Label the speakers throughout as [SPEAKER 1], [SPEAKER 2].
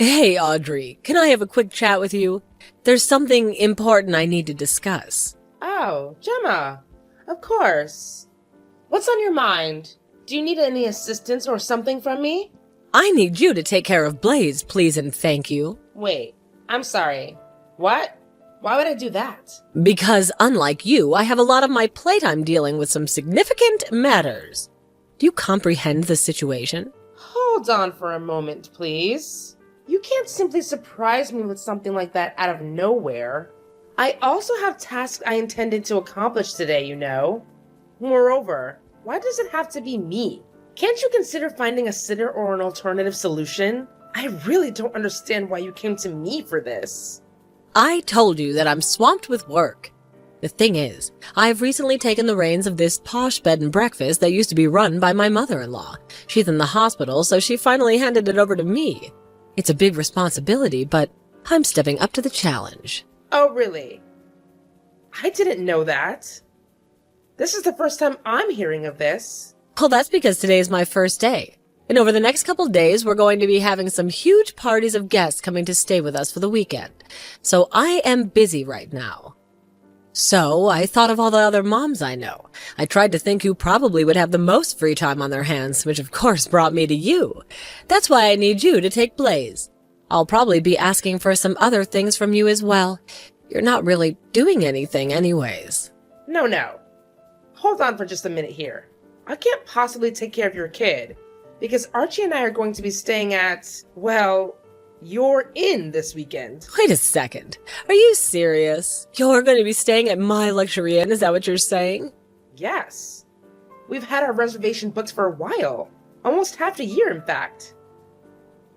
[SPEAKER 1] Hey, Audrey, can I have a quick chat with you? There's something important I need to discuss.
[SPEAKER 2] Oh, Gemma. Of course. What's on your mind? Do you need any assistance or something from me?
[SPEAKER 1] I need you to take care of Blaze, please and thank you.
[SPEAKER 2] Wait, I'm sorry. What? Why would I do that?
[SPEAKER 1] Because, unlike you, I have a lot of my playtime dealing with some significant matters. Do you comprehend the situation?
[SPEAKER 2] Hold on for a moment, please. You can't simply surprise me with something like that out of nowhere. I also have tasks I intended to accomplish today, you know. Moreover, why does it have to be me? Can't you consider finding a sitter or an alternative solution? I really don't understand why you came to me for this.
[SPEAKER 1] I told you that I'm swamped with work. The thing is, I've recently taken the reins of this posh bed and breakfast that used to be run by my mother-in-law. She's in the hospital, so she finally handed it over to me. It's a big responsibility, but I'm stepping up to the challenge.
[SPEAKER 2] Oh, really? I didn't know that. This is the first time I'm hearing of this.
[SPEAKER 1] Well, that's because today is my first day. And over the next couple days, we're going to be having some huge parties of guests coming to stay with us for the weekend. So I am busy right now. So I thought of all the other moms I know. I tried to think who probably would have the most free time on their hands, which of course brought me to you. That's why I need you to take Blaze. I'll probably be asking for some other things from you as well. You're not really doing anything anyways.
[SPEAKER 2] No. Hold on for just a minute here. I can't possibly take care of your kid, because Archie and I are going to be staying at, well, your inn this weekend.
[SPEAKER 1] Wait a second. Are you serious? You're going to be staying at my luxury inn, is that what you're saying?
[SPEAKER 2] Yes. We've had our reservation booked for a while. Almost half a year, in fact.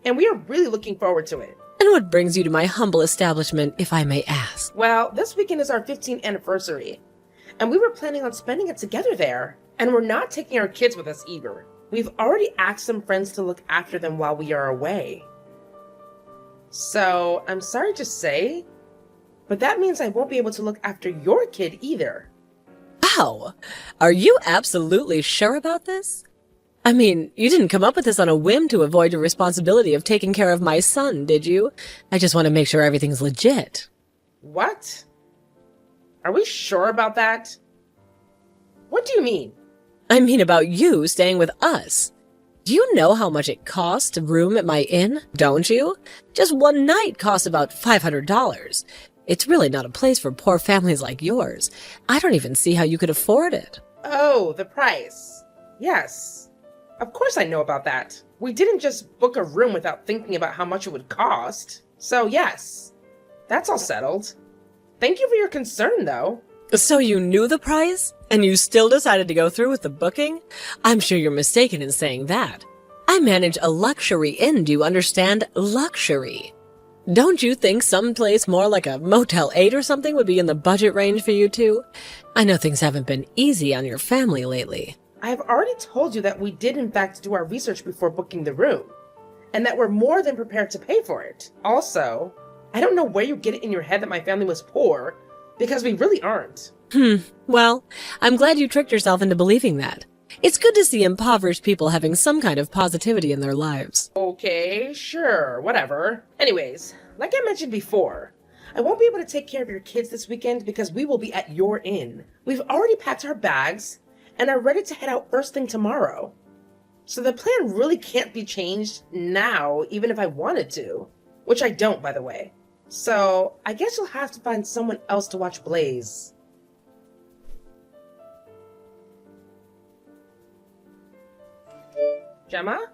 [SPEAKER 2] And we are really looking forward to it.
[SPEAKER 1] And what brings you to my humble establishment, if I may ask?
[SPEAKER 2] Well, this weekend is our 15th anniversary, and we were planning on spending it together there. And we're not taking our kids with us either. We've already asked some friends to look after them while we are away. So, I'm sorry to say, but that means I won't be able to look after your kid either.
[SPEAKER 1] Wow! Are you absolutely sure about this? I mean, you didn't come up with this on a whim to avoid your responsibility of taking care of my son, did you? I just want to make sure everything's legit.
[SPEAKER 2] What? Are we sure about that? What do you mean?
[SPEAKER 1] I mean about you staying with us. Do you know how much it costs to room at my inn, don't you? Just one night costs about $500. It's really not a place for poor families like yours. I don't even see how you could afford it.
[SPEAKER 2] Oh, the price. Yes. Of course I know about that. We didn't just book a room without thinking about how much it would cost. So yes, that's all settled. Thank you for your concern, though.
[SPEAKER 1] So you knew the price? And you still decided to go through with the booking? I'm sure you're mistaken in saying that. I manage a luxury inn, do you understand? Luxury. Don't you think someplace more like a Motel 8 or something would be in the budget range for you two? I know things haven't been easy on your family lately.
[SPEAKER 2] I have already told you that we did in fact do our research before booking the room, and that we're more than prepared to pay for it. Also, I don't know where you get it in your head that my family was poor, because we really aren't.
[SPEAKER 1] Well, I'm glad you tricked yourself into believing that. It's good to see impoverished people having some kind of positivity in their lives.
[SPEAKER 2] Okay, sure, whatever. Anyways, like I mentioned before, I won't be able to take care of your kids this weekend because we will be at your inn. We've already packed our bags and are ready to head out first thing tomorrow. So the plan really can't be changed now, even if I wanted to. Which I don't, by the way. So I guess you'll have to find someone else to watch Blaze. Gemma?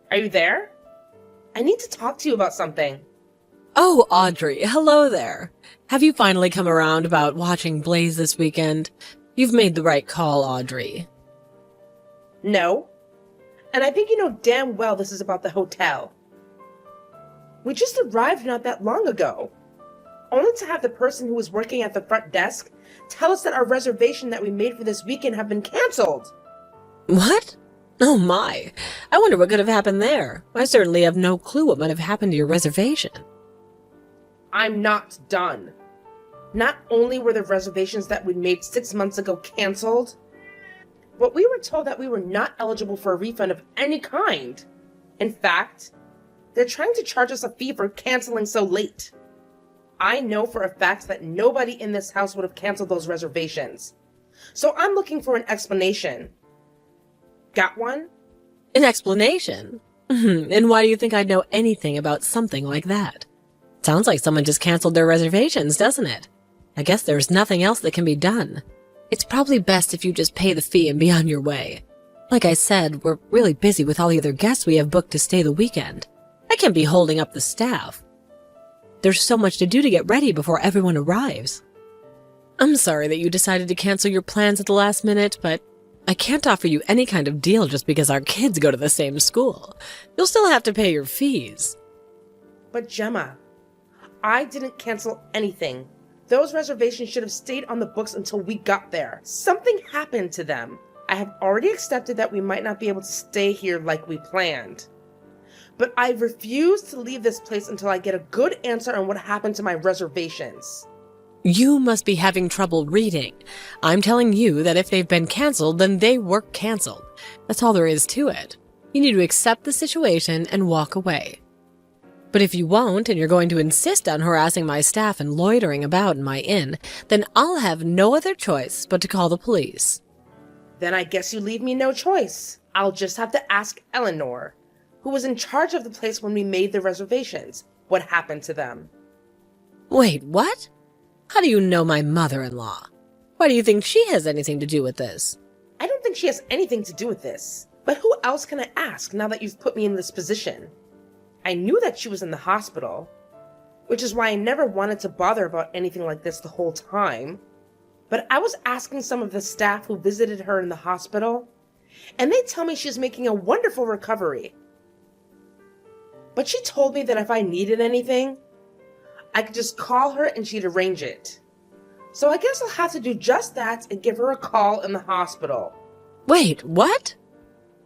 [SPEAKER 2] Are you there? I need to talk to you about something.
[SPEAKER 1] Oh, Audrey, hello there. Have you finally come around about watching Blaze this weekend? You've made the right call, Audrey.
[SPEAKER 2] No. And I think you know damn well this is about the hotel. We just arrived not that long ago, only to have the person who was working at the front desk tell us that our reservation that we made for this weekend have been canceled.
[SPEAKER 1] What? Oh my. I wonder what could have happened there. I certainly have no clue what might have happened to your reservation.
[SPEAKER 2] I'm not done. Not only were the reservations that we made 6 months ago canceled, but we were told that we were not eligible for a refund of any kind. In fact, They're trying to charge us a fee for canceling so late. I know for a fact that nobody in this house would have canceled those reservations. So I'm looking for an explanation. Got one?
[SPEAKER 1] An explanation? And why do you think I'd know anything about something like that? Sounds like someone just canceled their reservations, doesn't it? I guess there's nothing else that can be done. It's probably best if you just pay the fee and be on your way. Like I said, we're really busy with all the other guests we have booked to stay the weekend. I can't be holding up the staff. There's so much to do to get ready before everyone arrives. I'm sorry that you decided to cancel your plans at the last minute, but I can't offer you any kind of deal just because our kids go to the same school. You'll still have to pay your fees.
[SPEAKER 2] But Gemma, I didn't cancel anything. Those reservations should have stayed on the books until we got there. Something happened to them. I have already accepted that we might not be able to stay here like we planned. But I refuse to leave this place until I get a good answer on what happened to my reservations.
[SPEAKER 1] You must be having trouble reading. I'm telling you that if they've been canceled, then they were canceled. That's all there is to it. You need to accept the situation and walk away. But if you won't, and you're going to insist on harassing my staff and loitering about in my inn, then I'll have no other choice but to call the police.
[SPEAKER 2] Then I guess you leave me no choice. I'll just have to ask Eleanor, who was in charge of the place when we made the reservations, what happened to them.
[SPEAKER 1] Wait, what? How do you know my mother-in-law? Why do you think she has anything to do with this?
[SPEAKER 2] I don't think she has anything to do with this. But who else can I ask now that you've put me in this position? I knew that she was in the hospital, which is why I never wanted to bother about anything like this the whole time. But I was asking some of the staff who visited her in the hospital, and they tell me she's making a wonderful recovery. But she told me that if I needed anything, I could just call her and she'd arrange it. So I guess I'll have to do just that and give her a call in the hospital.
[SPEAKER 1] Wait, what?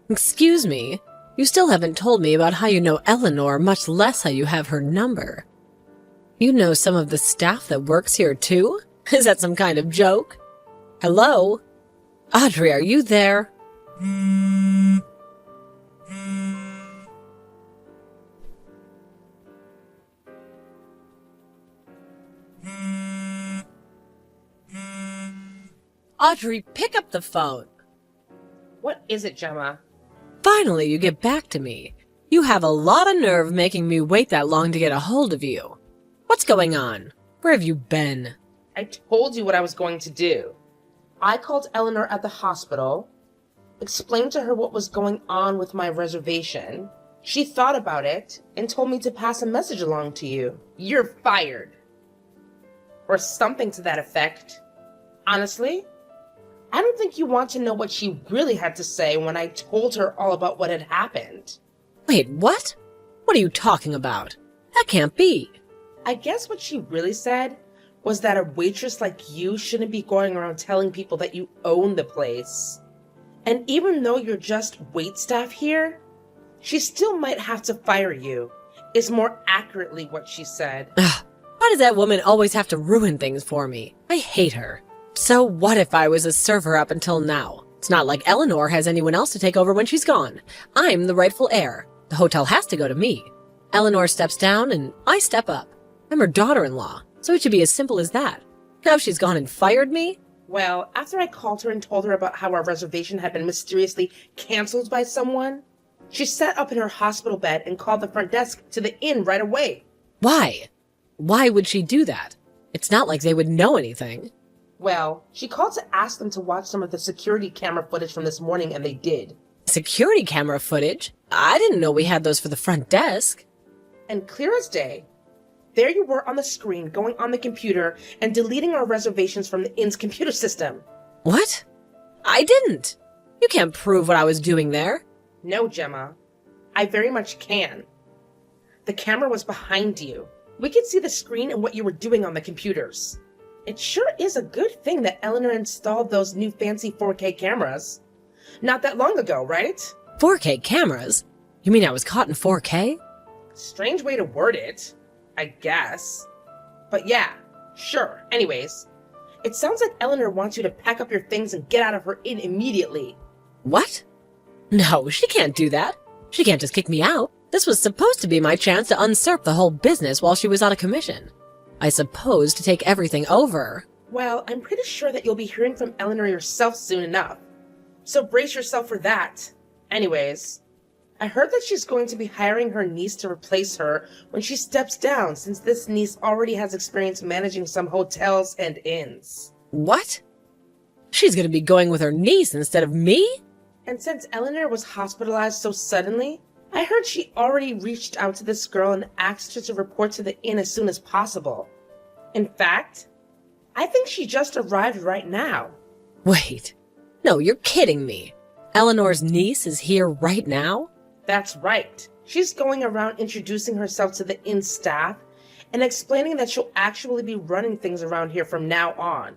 [SPEAKER 1] Excuse me, you still haven't told me about how you know Eleanor, much less how you have her number. You know some of the staff that works here too? Is that some kind of joke? Hello? Audrey, are you there? Audrey, pick up the phone.
[SPEAKER 2] What is it, Gemma?
[SPEAKER 1] Finally, you get back to me. You have a lot of nerve making me wait that long to get a hold of you. What's going on? Where have you been?
[SPEAKER 2] I told you what I was going to do. I called Eleanor at the hospital, explained to her what was going on with my reservation. She thought about it and told me to pass a message along to you. You're fired. Or something to that effect. Honestly, I don't think you want to know what she really had to say when I told her all about what had happened.
[SPEAKER 1] Wait, what? What are you talking about? That can't be.
[SPEAKER 2] I guess what she really said was that a waitress like you shouldn't be going around telling people that you own the place. And even though you're just waitstaff here, she still might have to fire you, is more accurately what she said.
[SPEAKER 1] Ugh, why does that woman always have to ruin things for me? I hate her. So what if I was a server up until now? It's not like Eleanor has anyone else to take over when she's gone. I'm the rightful heir. The hotel has to go to me. Eleanor steps down and I step up. I'm her daughter-in-law, so it should be as simple as that. Now she's gone and fired me?
[SPEAKER 2] Well, after I called her and told her about how our reservation had been mysteriously canceled by someone, she sat up in her hospital bed and called the front desk to the inn right away.
[SPEAKER 1] Why? Why would she do that? It's not like they would know anything.
[SPEAKER 2] Well, she called to ask them to watch some of the security camera footage from this morning, and they did.
[SPEAKER 1] Security camera footage? I didn't know we had those for the front desk.
[SPEAKER 2] And clear as day, there you were on the screen going on the computer and deleting our reservations from the inn's computer system.
[SPEAKER 1] What? I didn't. You can't prove what I was doing there.
[SPEAKER 2] No, Gemma. I very much can. The camera was behind you. We could see the screen and what you were doing on the computers. It sure is a good thing that Eleanor installed those new fancy 4K cameras. Not that long ago, right?
[SPEAKER 1] 4K cameras? You mean I was caught in 4K?
[SPEAKER 2] Strange way to word it, I guess. But yeah, sure. Anyways, it sounds like Eleanor wants you to pack up your things and get out of her inn immediately.
[SPEAKER 1] What? No, she can't do that. She can't just kick me out. This was supposed to be my chance to usurp the whole business while she was out of commission. I suppose to take everything over.
[SPEAKER 2] Well, I'm pretty sure that you'll be hearing from Eleanor yourself soon enough. So brace yourself for that. Anyways, I heard that she's going to be hiring her niece to replace her when she steps down, since this niece already has experience managing some hotels and inns.
[SPEAKER 1] What? She's gonna be going with her niece instead of me?
[SPEAKER 2] And since Eleanor was hospitalized so suddenly, I heard she already reached out to this girl and asked her to report to the inn as soon as possible. In fact, I think she just arrived right now.
[SPEAKER 1] Wait. No, you're kidding me. Eleanor's niece is here right now?
[SPEAKER 2] That's right. She's going around introducing herself to the inn staff and explaining that she'll actually be running things around here from now on.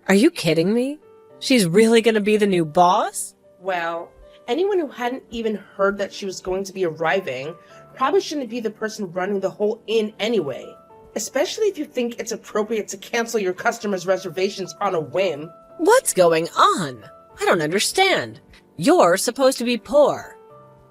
[SPEAKER 1] Are you kidding me? She's really gonna be the new boss?
[SPEAKER 2] Well, anyone who hadn't even heard that she was going to be arriving probably shouldn't be the person running the whole inn anyway. Especially if you think it's appropriate to cancel your customers' reservations on a whim.
[SPEAKER 1] What's going on? I don't understand. You're supposed to be poor.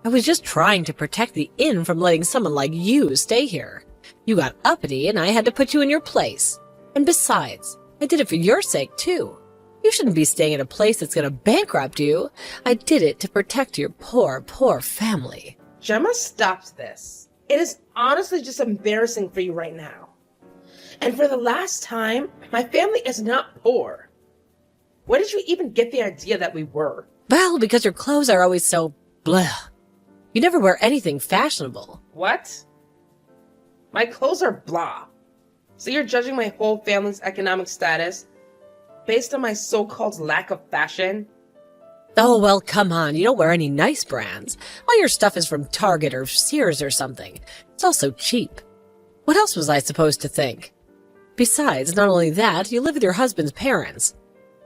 [SPEAKER 1] I was just trying to protect the inn from letting someone like you stay here. You got uppity and I had to put you in your place. And besides, I did it for your sake too. You shouldn't be staying in a place that's gonna bankrupt you. I did it to protect your poor, poor family.
[SPEAKER 2] Gemma, stop this. It is honestly just embarrassing for you right now. And for the last time, my family is not poor. Where did you even get the idea that we were?
[SPEAKER 1] Well, because your clothes are always so blah. You never wear anything fashionable.
[SPEAKER 2] What? My clothes are blah. So you're judging my whole family's economic status based on my so-called lack of fashion?
[SPEAKER 1] Oh, well, come on. You don't wear any nice brands. All your stuff is from Target or Sears or something. It's all so cheap. What else was I supposed to think? Besides, not only that, you live with your husband's parents.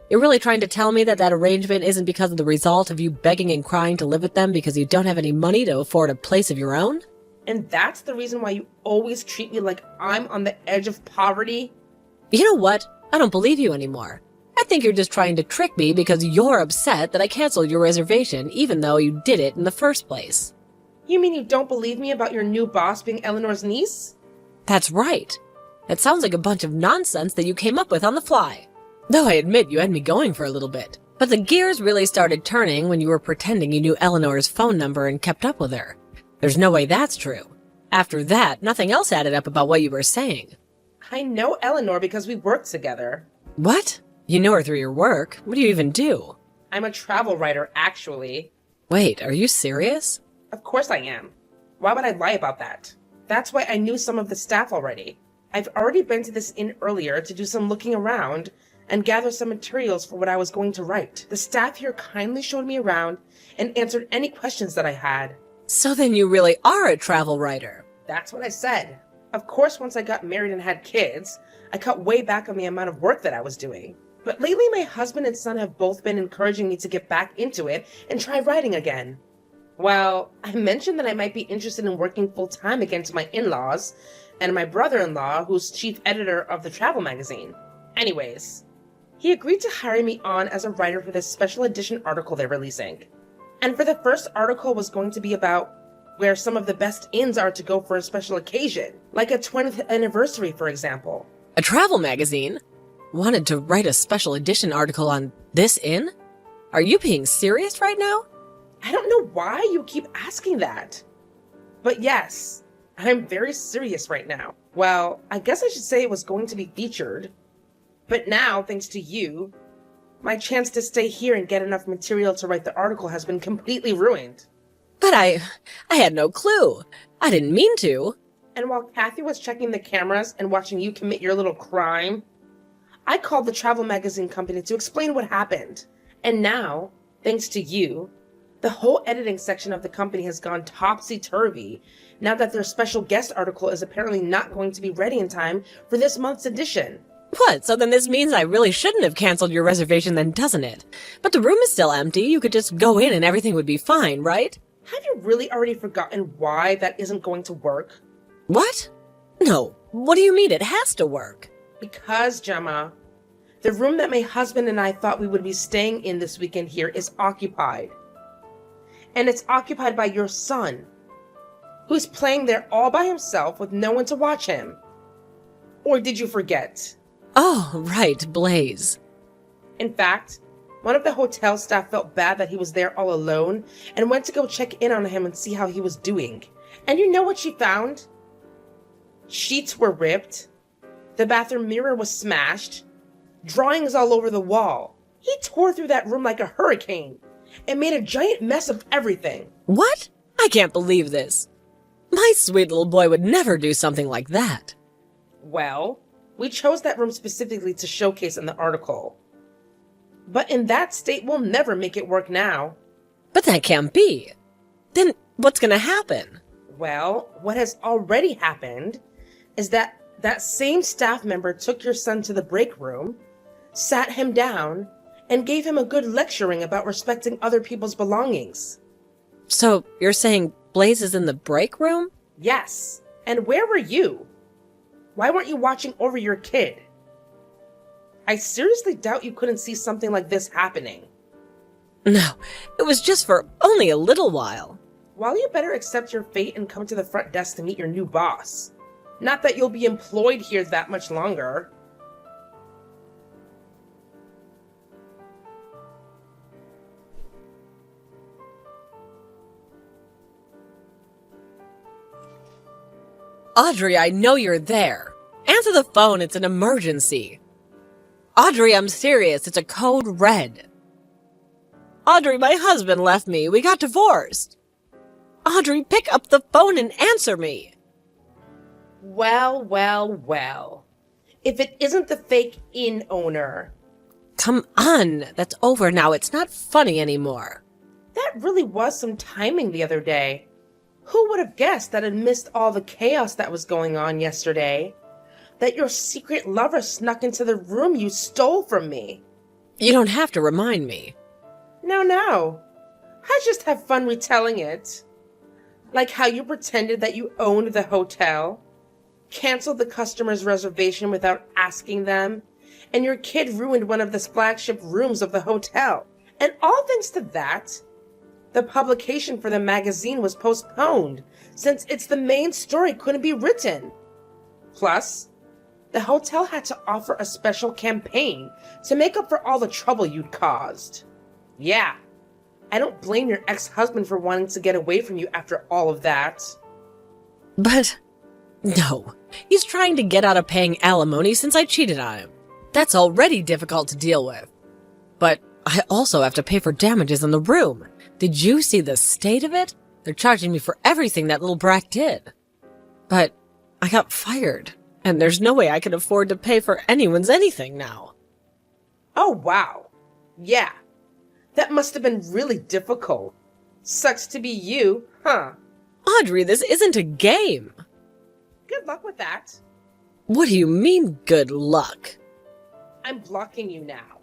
[SPEAKER 1] You're really trying to tell me that that arrangement isn't because of the result of you begging and crying to live with them because you don't have any money to afford a place of your own?
[SPEAKER 2] And that's the reason why you always treat me like I'm on the edge of poverty?
[SPEAKER 1] You know what? I don't believe you anymore. I think you're just trying to trick me because you're upset that I canceled your reservation even though you did it in the first place.
[SPEAKER 2] You mean you don't believe me about your new boss being Eleanor's niece?
[SPEAKER 1] That's right. That sounds like a bunch of nonsense that you came up with on the fly. Though I admit you had me going for a little bit. But the gears really started turning when you were pretending you knew Eleanor's phone number and kept up with her. There's no way that's true. After that, nothing else added up about what you were saying.
[SPEAKER 2] I know Eleanor because we work together.
[SPEAKER 1] What? You know her through your work? What do you even do?
[SPEAKER 2] I'm a travel writer, actually.
[SPEAKER 1] Wait, are you serious?
[SPEAKER 2] Of course I am. Why would I lie about that? That's why I knew some of the staff already. I've already been to this inn earlier to do some looking around and gather some materials for what I was going to write. The staff here kindly showed me around and answered any questions that I had.
[SPEAKER 1] So then you really are a travel writer.
[SPEAKER 2] That's what I said. Of course, once I got married and had kids, I cut way back on the amount of work that I was doing. But lately, my husband and son have both been encouraging me to get back into it and try writing again. Well, I mentioned that I might be interested in working full-time against my in-laws and my brother-in-law, who's chief editor of the travel magazine. Anyways, he agreed to hire me on as a writer for this special edition article they're releasing. And for the first article was going to be about where some of the best inns are to go for a special occasion, like a 20th anniversary, for example.
[SPEAKER 1] A travel magazine? Wanted to write a special edition article on this inn? Are you being serious right now?
[SPEAKER 2] I don't know why you keep asking that. But yes, I'm very serious right now. Well, I guess I should say it was going to be featured. But now, thanks to you, my chance to stay here and get enough material to write the article has been completely ruined.
[SPEAKER 1] But I had no clue. I didn't mean to.
[SPEAKER 2] And while Kathy was checking the cameras and watching you commit your little crime, I called the travel magazine company to explain what happened. And now, thanks to you, the whole editing section of the company has gone topsy-turvy now that their special guest article is apparently not going to be ready in time for this month's edition.
[SPEAKER 1] What? So then this means I really shouldn't have canceled your reservation then, doesn't it? But the room is still empty. You could just go in and everything would be fine, right?
[SPEAKER 2] Have you really already forgotten why that isn't going to work?
[SPEAKER 1] What? No. What do you mean it has to work?
[SPEAKER 2] Because, Gemma, the room that my husband and I thought we would be staying in this weekend here is occupied. And it's occupied by your son. who's playing there all by himself with no one to watch him. Or did you forget?
[SPEAKER 1] Oh, right, Blaze.
[SPEAKER 2] In fact, one of the hotel staff felt bad that he was there all alone and went to go check in on him and see how he was doing. And you know what she found? Sheets were ripped. The bathroom mirror was smashed. Drawings all over the wall. He tore through that room like a hurricane and made a giant mess of everything.
[SPEAKER 1] What? I can't believe this. My sweet little boy would never do something like that.
[SPEAKER 2] Well, we chose that room specifically to showcase in the article. But in that state, we'll never make it work now.
[SPEAKER 1] But that can't be. Then what's gonna happen?
[SPEAKER 2] Well, what has already happened is that same staff member took your son to the break room, sat him down, and gave him a good lecturing about respecting other people's belongings.
[SPEAKER 1] So you're saying Blaze is in the break room?
[SPEAKER 2] Yes. And where were you? Why weren't you watching over your kid? I seriously doubt you couldn't see something like this happening.
[SPEAKER 1] No, it was just for only a little while.
[SPEAKER 2] Well, you better accept your fate and come to the front desk to meet your new boss. Not that you'll be employed here that much longer.
[SPEAKER 1] Audrey, I know you're there. Answer the phone, it's an emergency. Audrey, I'm serious, it's a code red. Audrey, my husband left me, we got divorced. Audrey, pick up the phone and answer me.
[SPEAKER 2] Well, well, well. If it isn't the fake inn owner.
[SPEAKER 1] Come on, that's over now, it's not funny anymore.
[SPEAKER 2] That really was some timing the other day. Who would have guessed that amidst all the chaos that was going on yesterday, that your secret lover snuck into the room you stole from me?
[SPEAKER 1] You don't have to remind me.
[SPEAKER 2] No. I just have fun retelling it. Like how you pretended that you owned the hotel, canceled the customer's reservation without asking them, and your kid ruined one of the flagship rooms of the hotel. And all thanks to that, the publication for the magazine was postponed since the main story couldn't be written. Plus, the hotel had to offer a special campaign to make up for all the trouble you'd caused. Yeah, I don't blame your ex-husband for wanting to get away from you after all of that.
[SPEAKER 1] But, no, he's trying to get out of paying alimony since I cheated on him. That's already difficult to deal with. But I also have to pay for damages in the room. Did you see the state of it? They're charging me for everything that little brat did. But I got fired, and there's no way I can afford to pay for anyone's anything now.
[SPEAKER 2] Oh, wow. Yeah, that must have been really difficult. Sucks to be you, huh?
[SPEAKER 1] Audrey, this isn't a game.
[SPEAKER 2] Good luck with that.
[SPEAKER 1] What do you mean, good luck?
[SPEAKER 2] I'm blocking you now.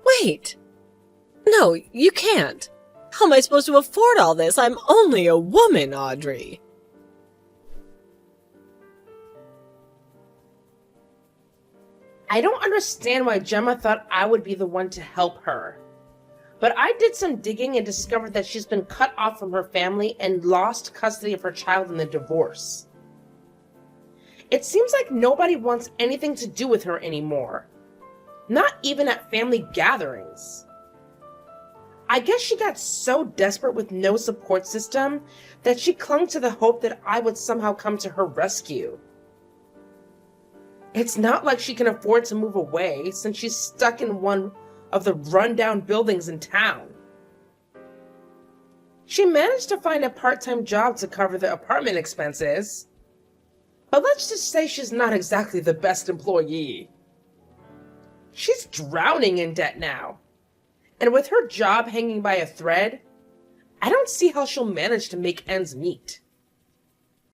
[SPEAKER 1] Wait. No, you can't. How am I supposed to afford all this? I'm only a woman, Audrey.
[SPEAKER 2] I don't understand why Gemma thought I would be the one to help her. But I did some digging and discovered that she's been cut off from her family and lost custody of her child in the divorce. It seems like nobody wants anything to do with her anymore. Not even at family gatherings. I guess she got so desperate with no support system that she clung to the hope that I would somehow come to her rescue. It's not like she can afford to move away since she's stuck in one of the rundown buildings in town. She managed to find a part-time job to cover the apartment expenses, but let's just say she's not exactly the best employee. She's drowning in debt now, and with her job hanging by a thread, I don't see how she'll manage to make ends meet.